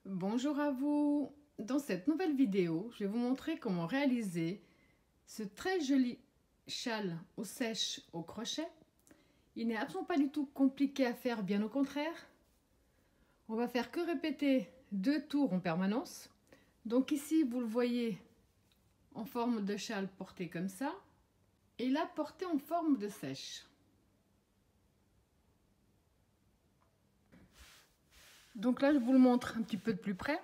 Bonjour à vous. Dans cette nouvelle vidéo, je vais vous montrer comment réaliser ce très joli châle aux sèches au crochet. Il n'est absolument pas du tout compliqué à faire, bien au contraire. On va faire que répéter 2 tours en permanence. Donc ici, vous le voyez en forme de châle porté comme ça, et là porté en forme de sèche. Donc là, je vous le montre un petit peu de plus près.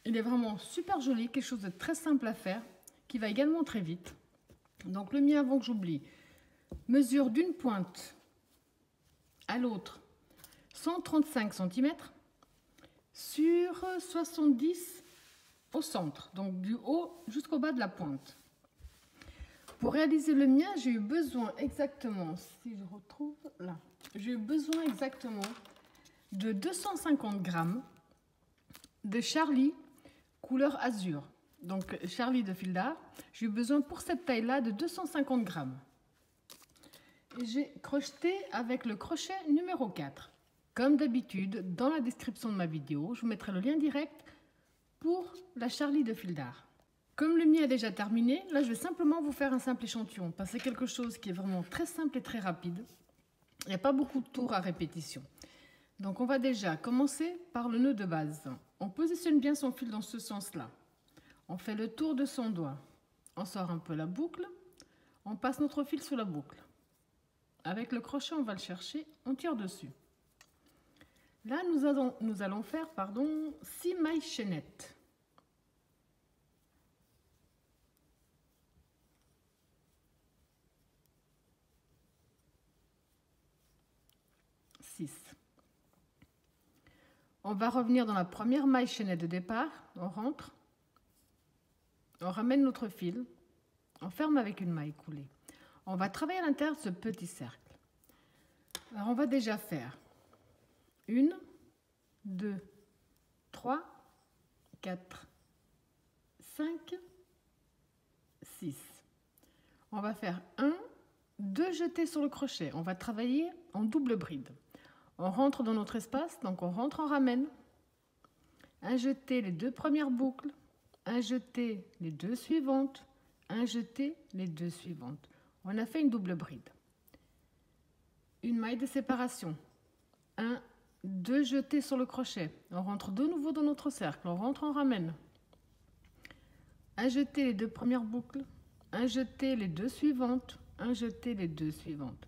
Il est vraiment super joli, quelque chose de très simple à faire, qui va également très vite. Donc le mien, avant que j'oublie, mesure d'une pointe à l'autre 135 cm sur 70 au centre, donc du haut jusqu'au bas de la pointe. Pour réaliser le mien, j'ai eu besoin exactement, si je retrouve là, j'ai eu besoin exactement de 250 g de Charlie couleur azur. Donc Charlie de fil d'art, j'ai eu besoin pour cette taille-là de 250 g. Et j'ai crocheté avec le crochet numéro 4. Comme d'habitude, dans la description de ma vidéo, je vous mettrai le lien direct pour la Charlie de fil d'art. Comme le mien est déjà terminé, là je vais simplement vous faire un simple échantillon, parce que c'est quelque chose qui est vraiment très simple et très rapide. Il n'y a pas beaucoup de tours à répétition. Donc on va déjà commencer par le nœud de base. On positionne bien son fil dans ce sens-là. On fait le tour de son doigt. On sort un peu la boucle. On passe notre fil sous la boucle. Avec le crochet, on va le chercher, on tire dessus. Là, nous allons faire 6 mailles chaînettes. On va revenir dans la première maille chaînette de départ, on rentre, on ramène notre fil, on ferme avec une maille coulée. On va travailler à l'intérieur de ce petit cercle. Alors on va déjà faire 1, 2, 3, 4, 5, 6. On va faire 1, 2 jetés sur le crochet. On va travailler en double bride. On rentre dans notre espace, donc on rentre, on ramène. Un jeté les 2 premières boucles, un jeté les 2 suivantes, un jeté les 2 suivantes. On a fait une double bride. Une maille de séparation. 1, 2 jetés sur le crochet. On rentre de nouveau dans notre cercle, on rentre, on ramène. Un jeté les 2 premières boucles, un jeté les 2 suivantes, un jeté les 2 suivantes.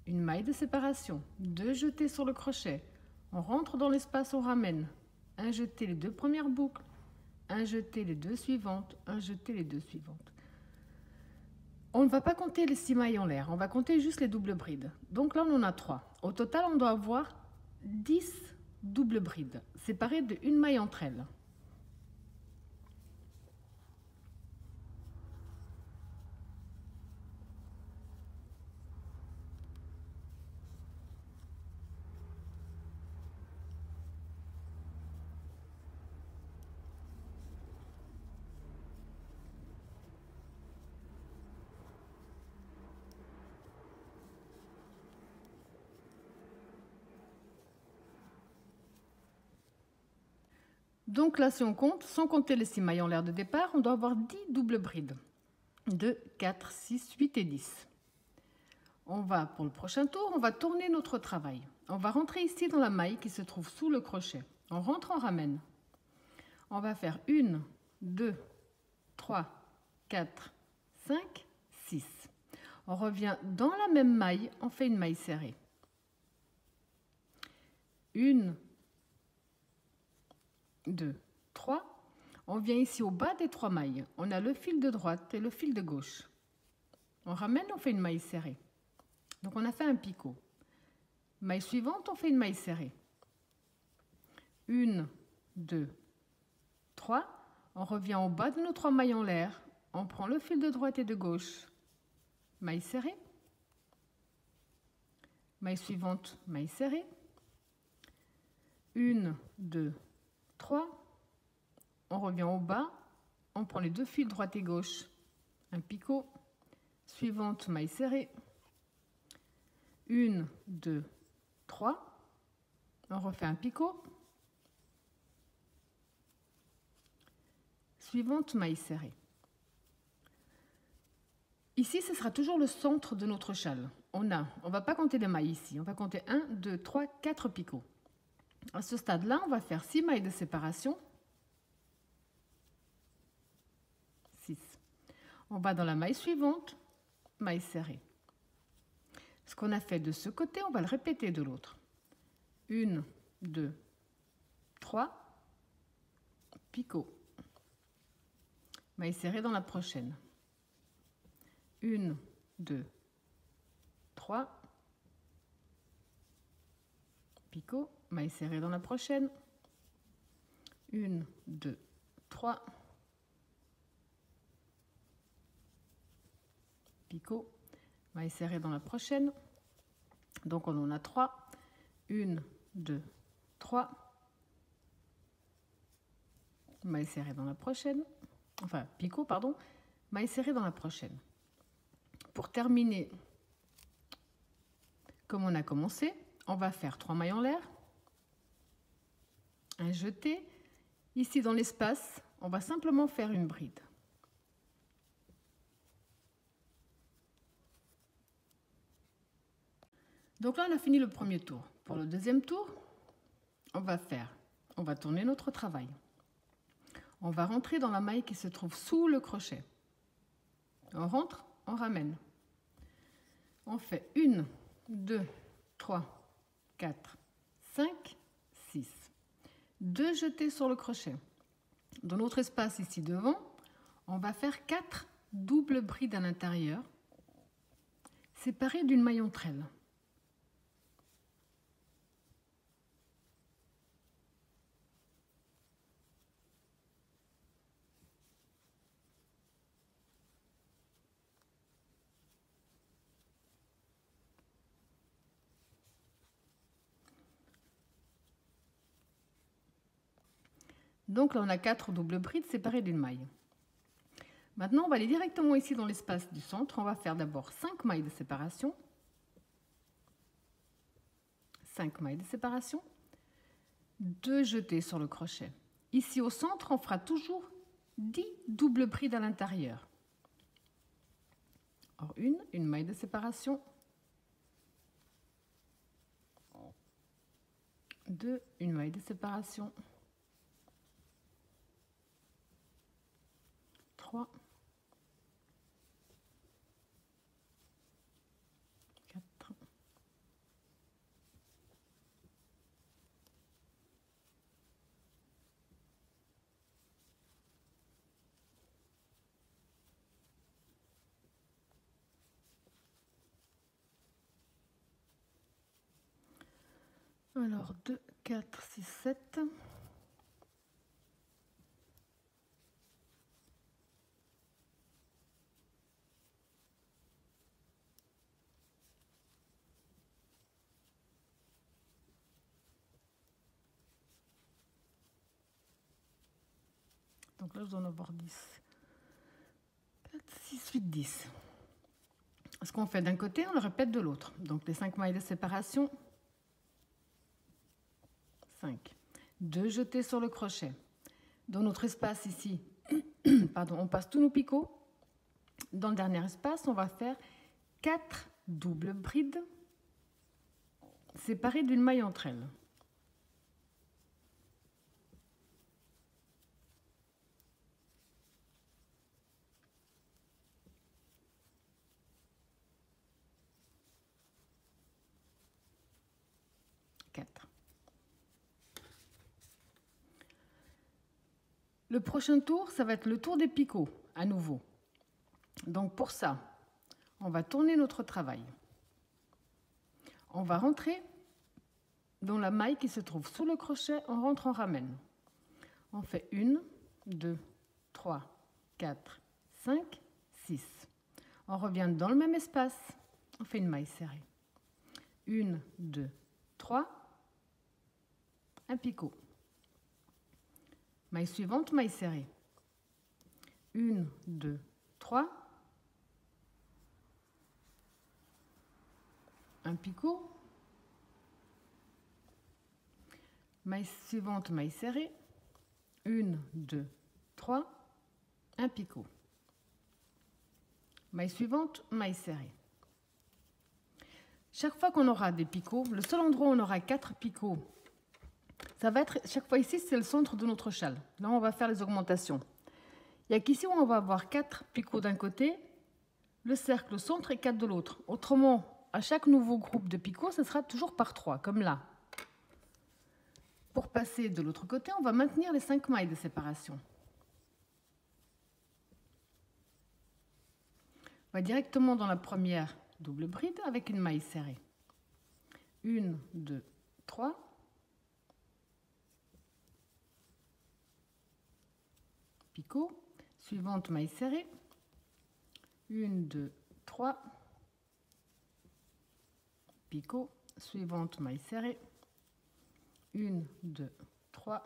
Une maille de séparation, 2 jetés sur le crochet, on rentre dans l'espace, on ramène, un jeté les 2 premières boucles, un jeté les 2 suivantes, un jeté les 2 suivantes. On ne va pas compter les 6 mailles en l'air, on va compter juste les doubles brides. Donc là, on en a 3. Au total, on doit avoir 10 doubles brides, séparées de 1 maille entre elles. Donc là, si on compte, sans compter les 6 mailles en l'air de départ, on doit avoir 10 doubles brides. 2, 4, 6, 8 et 10. On va, pour le prochain tour, on va tourner notre travail. On va rentrer ici dans la maille qui se trouve sous le crochet. On rentre, on ramène. On va faire 1, 2, 3, 4, 5, 6. On revient dans la même maille, on fait une maille serrée. 1, 2, 3. On vient ici au bas des 3 mailles. On a le fil de droite et le fil de gauche. On ramène, on fait une maille serrée. Donc on a fait un picot. Maille suivante, on fait une maille serrée. 1, 2, 3. On revient au bas de nos 3 mailles en l'air. On prend le fil de droite et de gauche. Maille serrée. Maille suivante, maille serrée. 1, 2, 3. On revient au bas. On prend les 2 fils droite et gauche. Un picot. Suivante, maille serrée. 1, 2, 3. On refait un picot. suivante, maille serrée. Ici, ce sera toujours le centre de notre châle. On ne va pas compter les mailles ici, on va compter 1, 2, 3, 4 picots. À ce stade-là, on va faire 6 mailles de séparation. 6. On va dans la maille suivante, maille serrée. Ce qu'on a fait de ce côté, on va le répéter de l'autre. 1, 2, 3, picots. Maille serrée dans la prochaine. 1, 2, 3, picot, maille serrée dans la prochaine. 1, 2, 3, picot, maille serrée dans la prochaine. Donc on en a 3. 1, 2, 3, maille serrée dans la prochaine. Enfin, picot, pardon, maille serrée dans la prochaine. Pour terminer, comme on a commencé, on va faire 3 mailles en l'air, un jeté. Ici, dans l'espace, on va simplement faire une bride. Donc là, on a fini le premier tour. Pour le deuxième tour, on va tourner notre travail. On va rentrer dans la maille qui se trouve sous le crochet. On rentre, on ramène. On fait 1, 2, 3, 4, 5, 6. 2 jetés sur le crochet. Dans notre espace ici devant, on va faire 4 doubles brides à l'intérieur, séparées d'une maille entre elles. Donc là, on a 4 doubles brides séparées d'une maille. Maintenant, on va aller directement ici dans l'espace du centre. On va faire d'abord 5 mailles de séparation. 5 mailles de séparation. 2 jetés sur le crochet. Ici au centre, on fera toujours 10 doubles brides à l'intérieur. Alors une maille de séparation. 2, une maille de séparation. 3, 4, 2, 4, 6, 7. Donc là, je dois en avoir 10. 4, 6, 8, 10. Ce qu'on fait d'un côté, on le répète de l'autre. Donc les 5 mailles de séparation. 5. 2 jetés sur le crochet. Dans notre espace ici, pardon, on passe tous nos picots. Dans le dernier espace, on va faire 4 doubles brides séparées d'une maille entre elles. Le prochain tour, ça va être le tour des picots, à nouveau. Donc pour ça, on va tourner notre travail. On va rentrer dans la maille qui se trouve sous le crochet, on rentre, on ramène. On fait 1, 2, 3, 4, 5, 6. On revient dans le même espace, on fait une maille serrée. 1, 2, 3, un picot. Maille suivante, maille serrée. 1, 2, 3. Un picot. Maille suivante, maille serrée. 1, 2, 3. un picot. Maille suivante, maille serrée. Chaque fois qu'on aura des picots, le seul endroit où on aura 4 picots, ça va être, chaque fois ici, c'est le centre de notre châle. Là, on va faire les augmentations. Il n'y a qu'ici où on va avoir 4 picots d'un côté, le cercle au centre et 4 de l'autre. Autrement, à chaque nouveau groupe de picots, ce sera toujours par 3, comme là. Pour passer de l'autre côté, on va maintenir les 5 mailles de séparation. On va directement dans la première double bride avec une maille serrée. 1, 2, 3. Picot. Suivante, maille serrée. 1, 2, 3. Picot. Suivante, maille serrée. 1, 2, 3.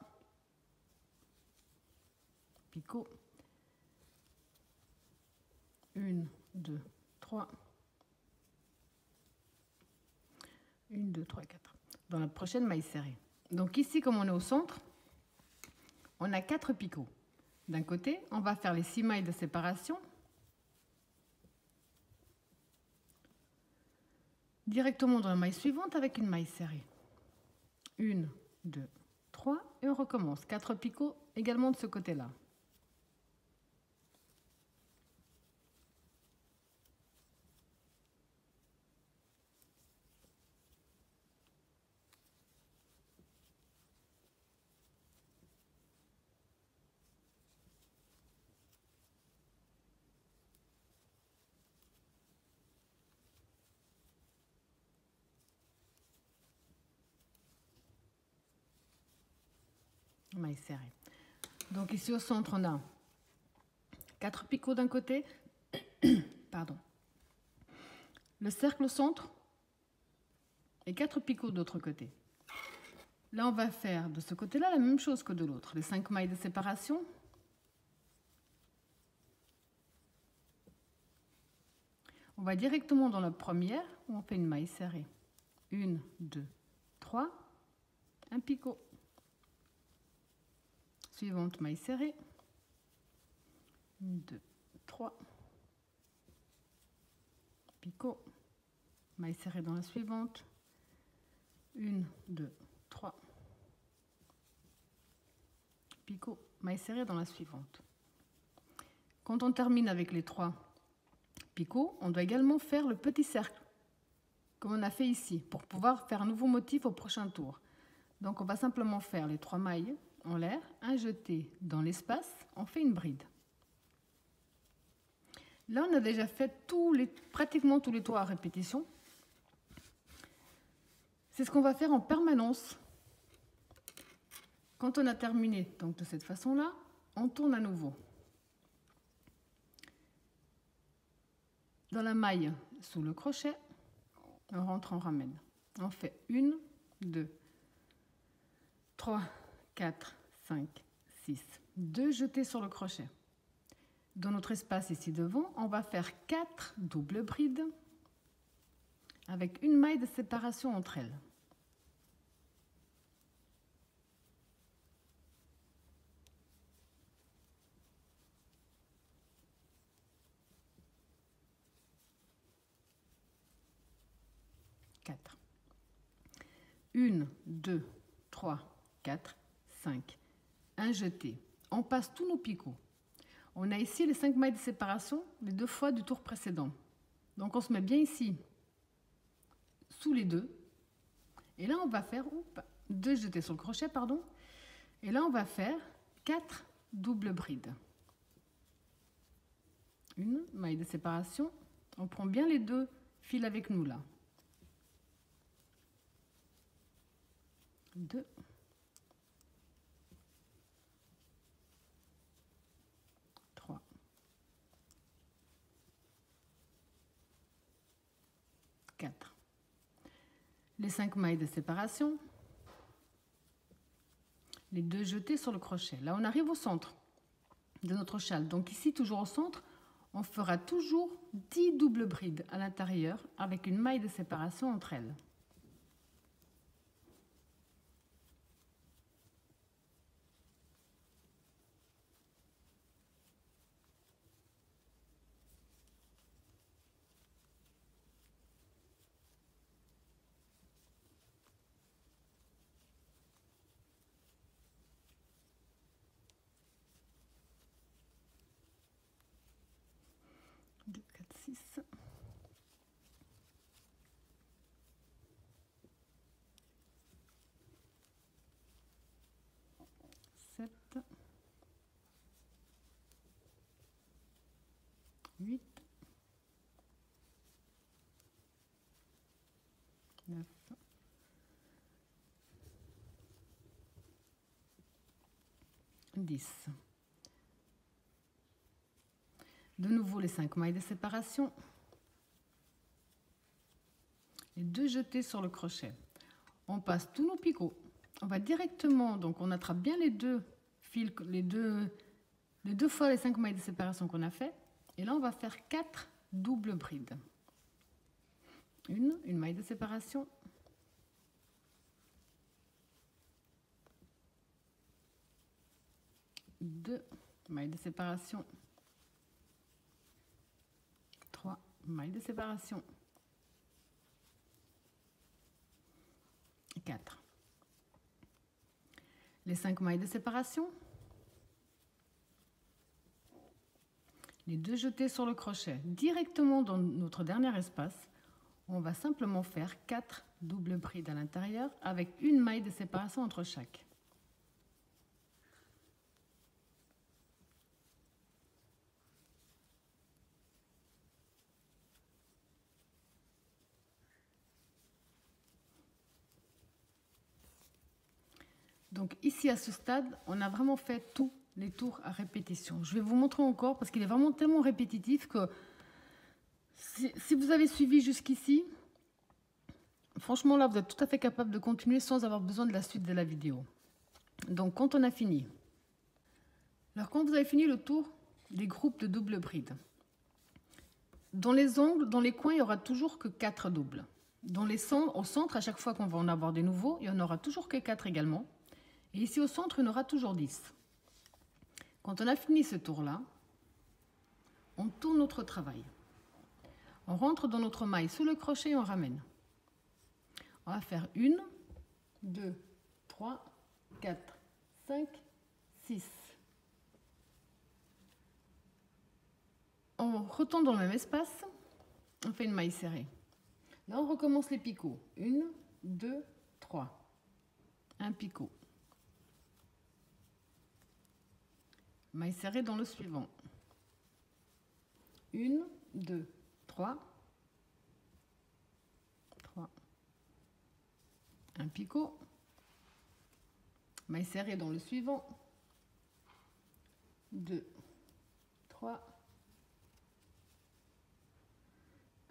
Picot. 1, 2, 3. 1, 2, 3, 4. Dans la prochaine maille serrée. Donc ici, comme on est au centre, on a 4 picots. D'un côté, on va faire les 6 mailles de séparation. Directement dans la maille suivante avec une maille serrée. 1, 2, 3 et on recommence. 4 picots également de ce côté-là. Maille serrée. Donc ici au centre, on a 4 picots d'un côté, pardon, le cercle au centre et 4 picots de l'autre côté. Là, on va faire de ce côté-là la même chose que de l'autre. Les 5 mailles de séparation. On va directement dans la première où on fait une maille serrée. 1, 2, 3, un picot. Suivante, maille serrée. 1, 2, 3. Picot. Maille serrée dans la suivante. 1, 2, 3. Picot. Maille serrée dans la suivante. Quand on termine avec les 3 picots, on doit également faire le petit cercle, comme on a fait ici, pour pouvoir faire un nouveau motif au prochain tour. Donc on va simplement faire les 3 mailles en l'air, un jeté dans l'espace, on fait une bride. Là, on a déjà fait pratiquement tous les tours à répétition. C'est ce qu'on va faire en permanence. Quand on a terminé donc de cette façon-là, on tourne à nouveau. Dans la maille sous le crochet, on rentre, on ramène. On fait 1, 2, 3, 4, 5, 6. 2 jetés sur le crochet. Dans notre espace ici devant, on va faire 4 doubles brides avec une maille de séparation entre elles. Quatre. 1, 2, 3, 4, 5. Un jeté. On passe tous nos picots. On a ici les 5 mailles de séparation, les 2 fois du tour précédent. Donc on se met bien ici, sous les 2. Et là, on va faire 2 jetés sur le crochet, pardon. Et là, on va faire 4 doubles brides. Une maille de séparation. On prend bien les 2 fils avec nous là. 2. 3. 4. Les 5 mailles de séparation. Les 2 jetés sur le crochet. Là, on arrive au centre de notre châle. Donc ici, toujours au centre, on fera toujours 10 doubles brides à l'intérieur avec une maille de séparation entre elles. 8, 9, 10. De nouveau les 5 mailles de séparation. Les 2 jetés sur le crochet. On passe tous nos picots. On va directement, donc on attrape bien les 2 fils, les deux fois les 5 mailles de séparation qu'on a fait. Et là, on va faire 4 doubles brides. Une maille de séparation. 2 mailles de séparation. 3 mailles de séparation. 4. Les 5 mailles de séparation. Les 2 jetés sur le crochet. Directement dans notre dernier espace, on va simplement faire 4 doubles brides à l'intérieur avec une maille de séparation entre chaque. Donc ici à ce stade, on a vraiment fait tous les tours à répétition. Je vais vous montrer encore parce qu'il est vraiment tellement répétitif que si vous avez suivi jusqu'ici, franchement là vous êtes tout à fait capable de continuer sans avoir besoin de la suite de la vidéo. Donc quand on a fini, alors quand vous avez fini le tour des groupes de doubles brides, dans les angles, dans les coins, il n'y aura toujours que 4 doubles. Au centre, à chaque fois qu'on va en avoir des nouveaux, il n'y en aura toujours que 4 également. Et ici au centre, il y en aura toujours 10. Quand on a fini ce tour-là, on tourne notre travail. On rentre dans notre maille sous le crochet et on ramène. On va faire 1, 2, 3, 4, 5, 6. On retourne dans le même espace, on fait une maille serrée. Là, on recommence les picots. 1, 2, 3. Un picot. Maille serrée dans le suivant. 1, 2, 3. 3. Un picot. Maille serrée dans le suivant. 2, 3.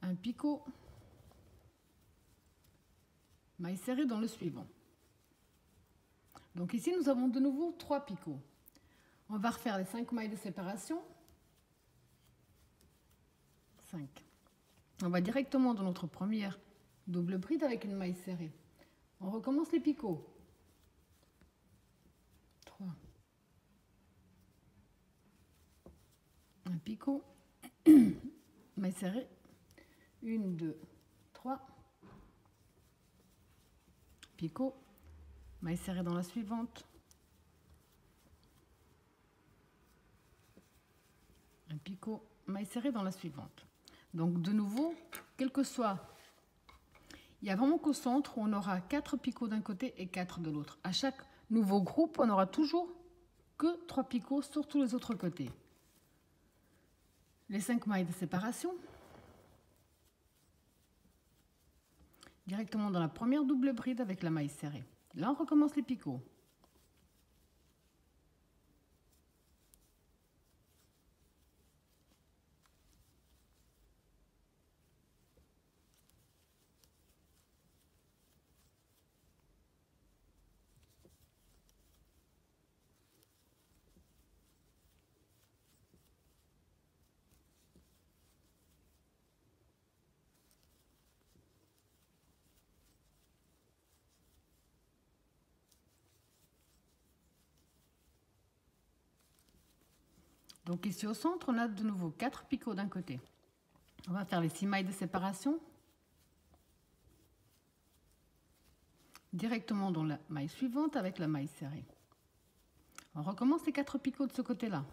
Un picot. Maille serrée dans le suivant. Donc ici, nous avons de nouveau 3 picots. On va refaire les 5 mailles de séparation. 5. On va directement dans notre première double bride avec une maille serrée. On recommence les picots. 3. Un picot. Maille serrée. 1, 2, 3. Picot. Maille serrée dans la suivante. Un picot, maille serrée dans la suivante. Donc de nouveau, quel que soit, il y a vraiment qu'au centre, on aura 4 picots d'un côté et 4 de l'autre. À chaque nouveau groupe, on n'aura toujours que 3 picots sur tous les autres côtés. Les 5 mailles de séparation. Directement dans la première double bride avec la maille serrée. Là, on recommence les picots. Donc ici au centre, on a de nouveau 4 picots d'un côté. On va faire les 6 mailles de séparation. Directement dans la maille suivante avec la maille serrée. On recommence les 4 picots de ce côté-là.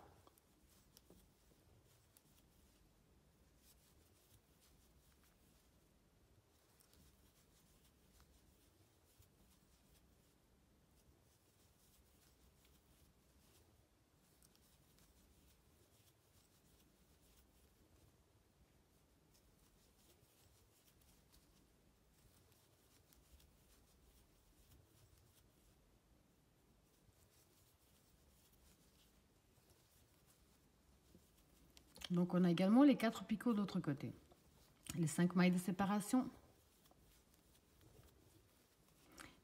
Donc on a également les 4 picots de l'autre côté. Les 5 mailles de séparation.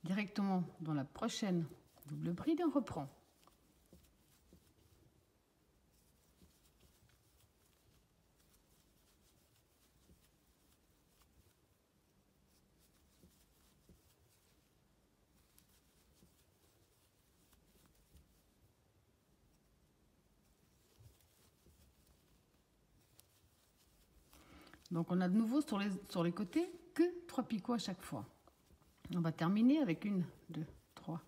Directement dans la prochaine double bride, on reprend. Donc on a de nouveau sur les côtés que 3 picots à chaque fois. On va terminer avec 1, 2, 3,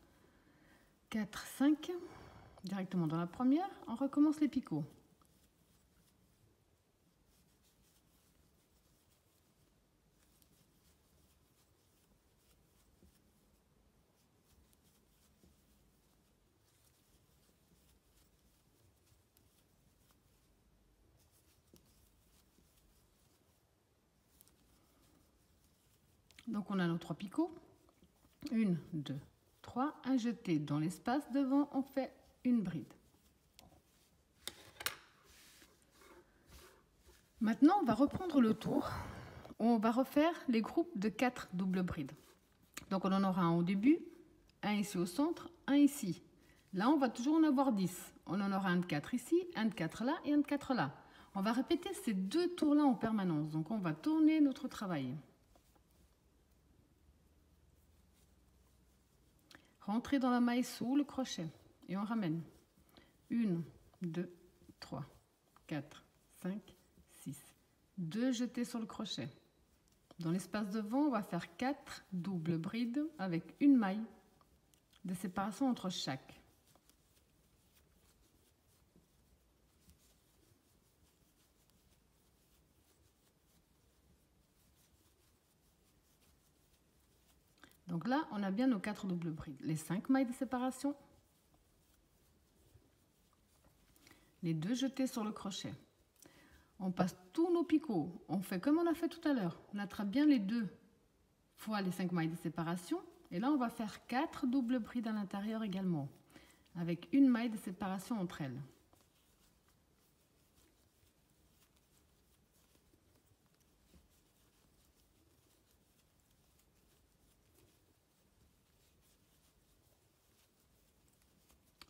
4, 5. Directement dans la première, on recommence les picots. Donc on a nos 3 picots. 1, 2, 3. Un jeté dans l'espace devant, on fait une bride. Maintenant, on va reprendre le tour. On va refaire les groupes de 4 doubles brides. Donc on en aura un au début, un ici au centre, un ici. Là, on va toujours en avoir 10. On en aura un de 4 ici, un de 4 là et un de 4 là. On va répéter ces 2 tours-là en permanence. Donc on va tourner notre travail. Rentrer dans la maille sous le crochet et on ramène 1, 2, 3, 4, 5, 6. 2 jetés sur le crochet. Dans l'espace devant, on va faire 4 doubles brides avec une maille de séparation entre chaque. Donc là, on a bien nos 4 doubles brides. Les 5 mailles de séparation. Les 2 jetés sur le crochet. On passe tous nos picots. On fait comme on a fait tout à l'heure. On attrape bien les 2 fois les 5 mailles de séparation. Et là, on va faire 4 doubles brides à l'intérieur également, avec une maille de séparation entre elles.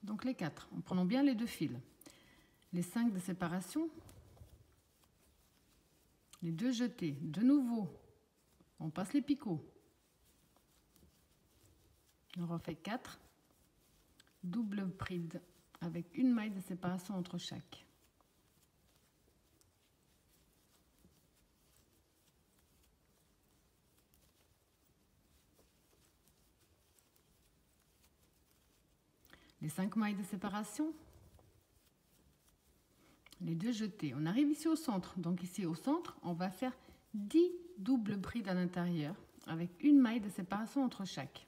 Donc les 4, en prenant bien les 2 fils. Les 5 de séparation, les 2 jetés. De nouveau, on passe les picots. On refait 4 doubles brides avec une maille de séparation entre chaque. Les 5 mailles de séparation, les 2 jetés. On arrive ici au centre. Donc ici au centre, on va faire 10 doubles brides à l'intérieur avec une maille de séparation entre chaque.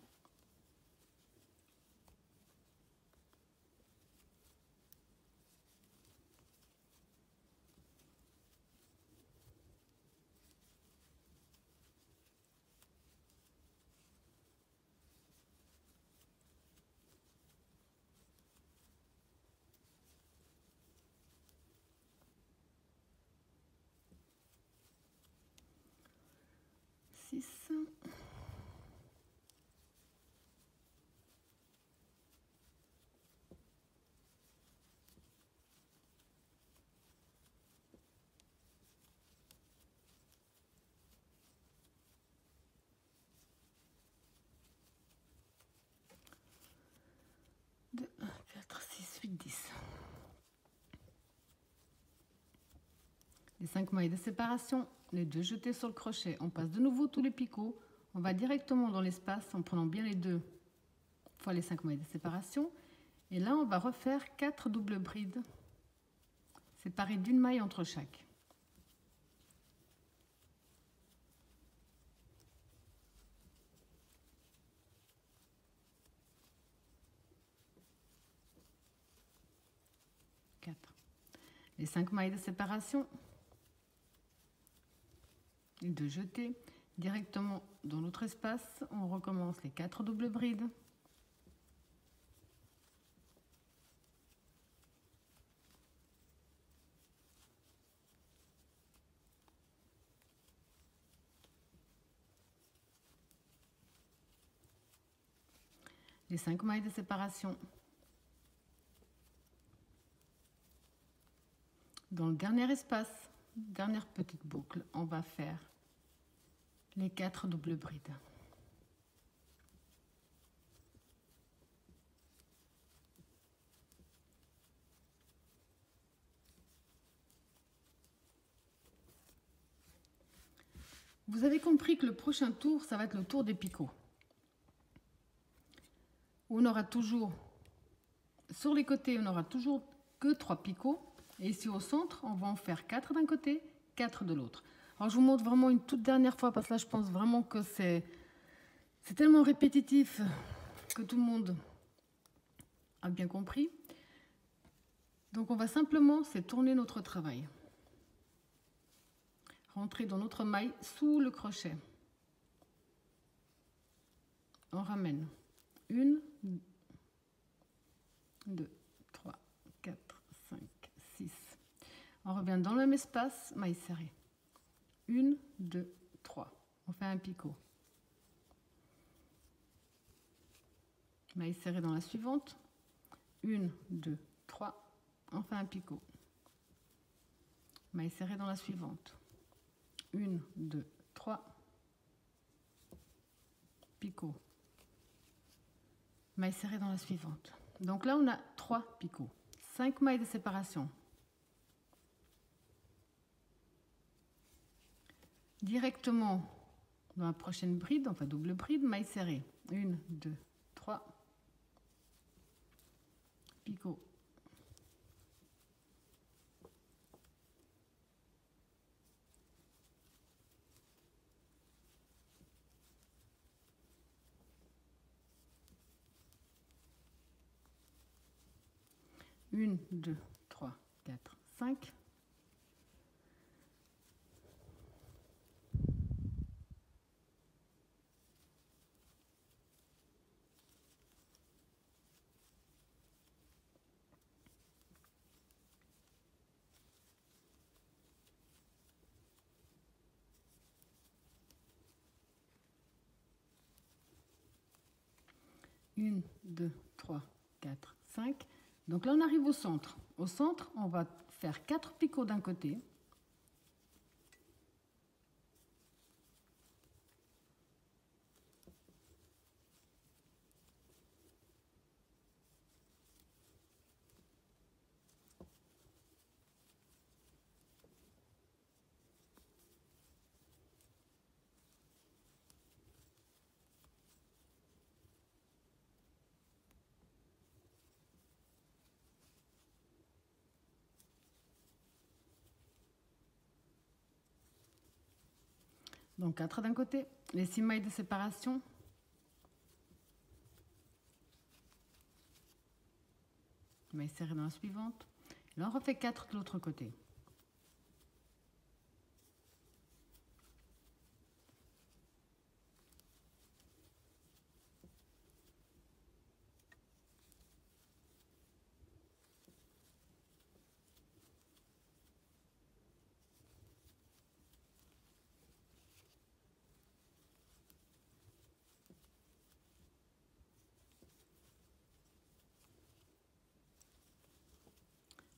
Les 5 mailles de séparation, les 2 jetés sur le crochet. On passe de nouveau tous les picots. On va directement dans l'espace en prenant bien les 2 fois les 5 mailles de séparation. Et là, on va refaire 4 doubles brides séparées d'une maille entre chaque. Les 5 mailles de séparation, les 2 jetés. Directement dans notre espace, on recommence les 4 doubles brides. les 5 mailles de séparation. Dans le dernier espace, dernière petite boucle, on va faire les 4 doubles brides. Vous avez compris que le prochain tour, ça va être le tour des picots. On aura toujours, sur les côtés, on n'aura toujours que 3 picots. Et ici au centre, on va en faire 4 d'un côté, 4 de l'autre. Alors je vous montre vraiment une toute dernière fois, parce que là je pense vraiment que c'est tellement répétitif que tout le monde a bien compris. Donc on va simplement, c'est tourner notre travail. Rentrer dans notre maille sous le crochet. On ramène 1, 2, 3, 4, 5, 6. On revient dans le même espace, maille serrée. 1, 2, 3. On fait un picot. Maille serrée dans la suivante. 1, 2, 3. On fait un picot. Maille serrée dans la suivante. 1, 2, 3. Picot. Maille serrée dans la suivante. Donc là, on a 3 picots. 5 mailles de séparation. Directement dans la prochaine bride, enfin double bride, maille serrée. 1, 2, 3. Picot. Une, 2, 3, 4, 5. Une, 2, 3, 4, 5. Donc là, on arrive au centre. Au centre, on va faire 4 picots d'un côté. Donc 4 d'un côté, les 6 mailles de séparation. Maille serrée dans la suivante. Là, on refait 4 de l'autre côté.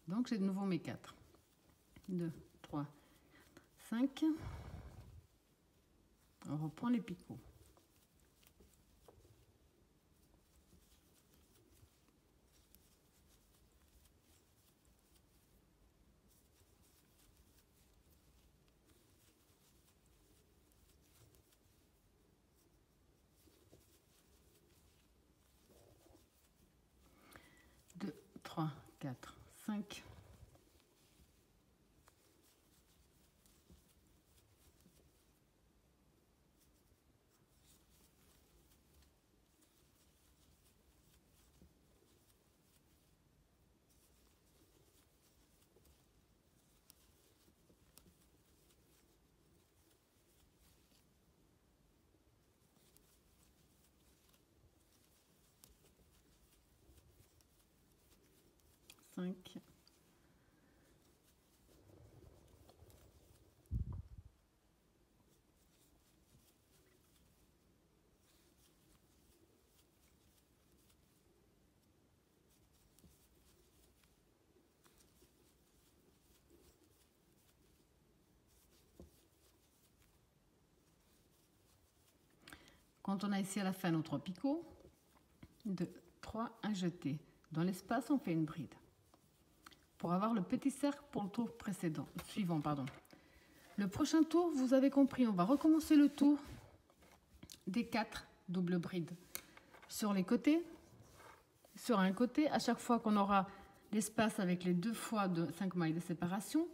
Donc j'ai de nouveau mes 4. 2, 3, 5. On reprend les picots. Deux, 3, 4, 5. Cinq. Quand on a ici à la fin nos 3 picots, 2, 3, un jeté. Dans l'espace, on fait une bride. Pour avoir le petit cercle pour le tour suivant. Le prochain tour, vous avez compris, on va recommencer le tour des 4 doubles brides. Sur les côtés, sur un côté, à chaque fois qu'on aura l'espace avec les 2 fois de 5 mailles de séparation,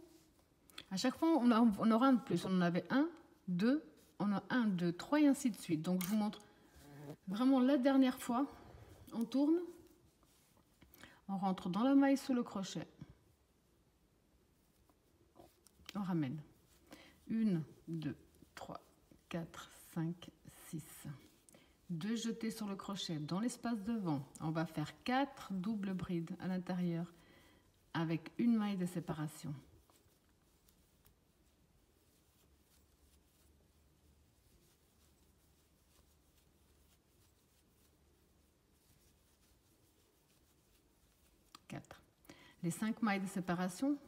à chaque fois on aura un de plus. On en avait 1, 2, on a 1, 2, 3 et ainsi de suite. Donc je vous montre vraiment la dernière fois. On tourne, on rentre dans la maille sous le crochet, on ramène 1, 2, 3, 4, 5, 6. 2 jetés sur le crochet dans l'espace devant. On va faire 4 doubles brides à l'intérieur avec une maille de séparation. Les 5 mailles de séparation,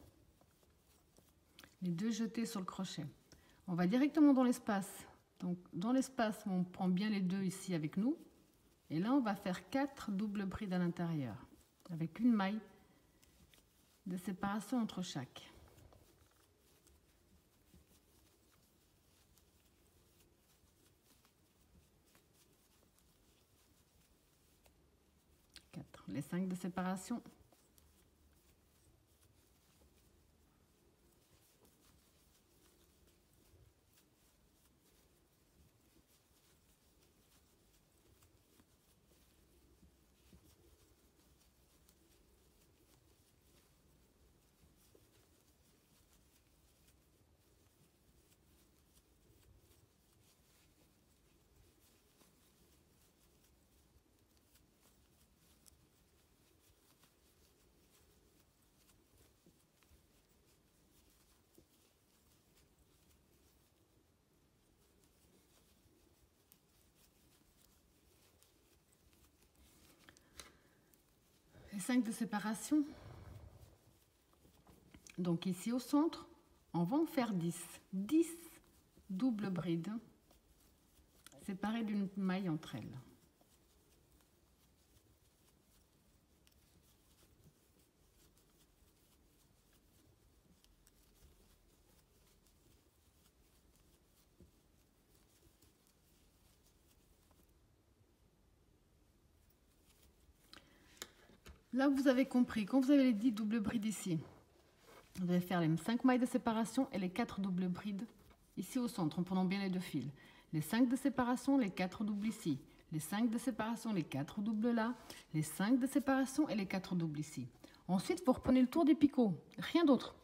les 2 jetés sur le crochet. On va directement dans l'espace. Donc dans l'espace, on prend bien les 2 ici avec nous. Et là, on va faire 4 doubles brides à l'intérieur avec une maille de séparation entre chaque. Les 5 de séparation. Les 5 de séparation. Donc ici au centre, on va en faire 10. 10 doubles brides séparées d'une maille entre elles. Là, vous avez compris, quand vous avez les 10 doubles brides ici, vous allez faire les 5 mailles de séparation et les 4 doubles brides ici au centre, en prenant bien les 2 fils. Les 5 de séparation, les 4 doubles ici. Les 5 de séparation, les 4 doubles là. Les 5 de séparation et les 4 doubles ici. Ensuite, vous reprenez le tour des picots, rien d'autre.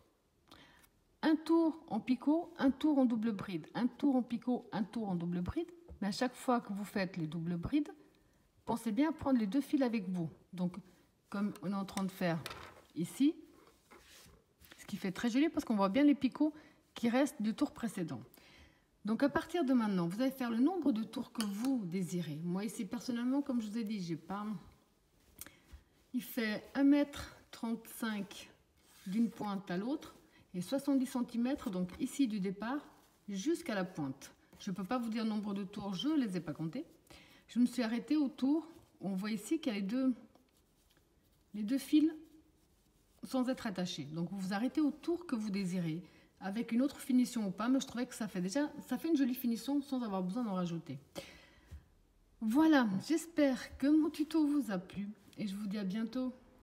Un tour en picot, un tour en double bride. Un tour en picot, un tour en double bride. Mais à chaque fois que vous faites les doubles brides, pensez bien à prendre les 2 fils avec vous. Donc, comme on est en train de faire ici, ce qui fait très joli parce qu'on voit bien les picots qui restent du tour précédent. Donc à partir de maintenant, vous allez faire le nombre de tours que vous désirez. Moi ici personnellement, comme je vous ai dit, j'ai pas... Il fait 1,35 m d'une pointe à l'autre et 70 cm, donc ici du départ jusqu'à la pointe. Je ne peux pas vous dire le nombre de tours, je ne les ai pas comptés. Je me suis arrêtée au tour, on voit ici qu'il y a les deux fils sans être attachés. Donc vous vous arrêtez au tour que vous désirez, avec une autre finition ou pas, mais je trouvais que ça fait une jolie finition sans avoir besoin d'en rajouter. Voilà, j'espère que mon tuto vous a plu et je vous dis à bientôt.